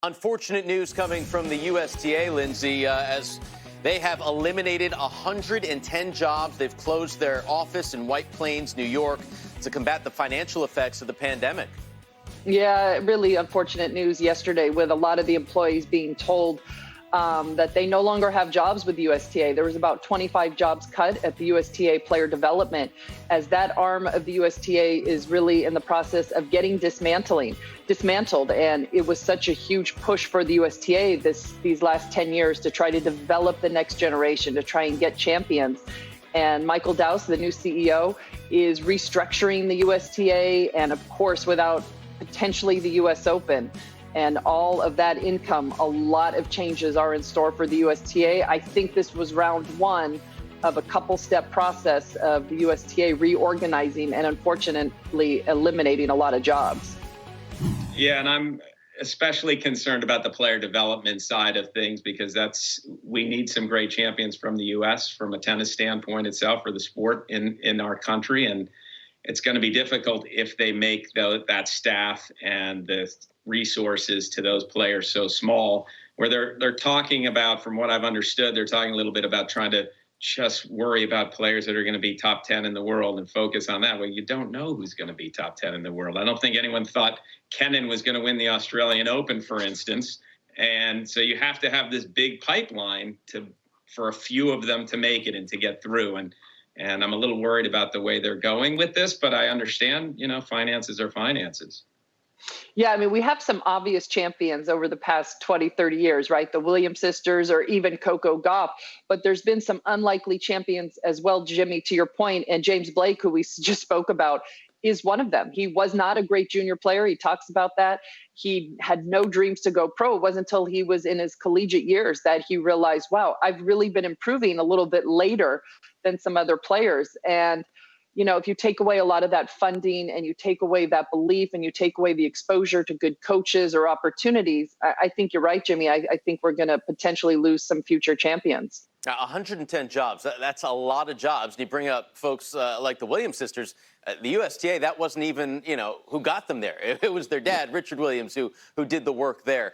Unfortunate news coming from the USTA, Lindsay, as they have eliminated 110 jobs. They've closed their office in White Plains, New York, to combat the financial effects of the pandemic. Yeah, really unfortunate news yesterday with a lot of the employees being told that they no longer have jobs with the USTA. There was about 25 jobs cut at the USTA player development, as that arm of the USTA is really in the process of getting dismantled. And it was such a huge push for the USTA these last 10 years to try to develop the next generation, to try and get champions. And Michael Dowse, the new CEO, is restructuring the USTA, and of course, without potentially the US Open and all of that income, a lot of changes are in store for the USTA. I think this was round one of a couple-step process of the USTA reorganizing and unfortunately eliminating a lot of jobs. Yeah, and I'm especially concerned about the player development side of things, because we need some great champions from the U.S. from a tennis standpoint itself, for the sport in our country. And it's going to be difficult if they make that staff and the resources to those players so small, where they're talking about, from what I've understood, they're talking a little bit about trying to just worry about players that are going to be top 10 in the world and focus on that. Well, you don't know who's going to be top 10 in the world. I don't think anyone thought Kennan was going to win the Australian Open, for instance. And so you have to have this big pipeline for a few of them to make it and to get through. And I'm a little worried about the way they're going with this, but I understand, finances are finances. Yeah, I mean, we have some obvious champions over the past 20, 30 years, right? The Williams sisters or even Coco Gauff. But there's been some unlikely champions as well, Jimmy, to your point. And James Blake, who we just spoke about, is one of them. He was not a great junior player. He talks about that. He had no dreams to go pro. It wasn't until he was in his collegiate years that he realized, wow, I've really been improving a little bit later than some other players. And if you take away a lot of that funding and you take away that belief and you take away the exposure to good coaches or opportunities, I think you're right, Jimmy. I think we're going to potentially lose some future champions. 110 jobs, that's a lot of jobs. And you bring up folks like the Williams sisters. The USTA, that wasn't even, who got them there. It was their dad, Richard Williams, who did the work there.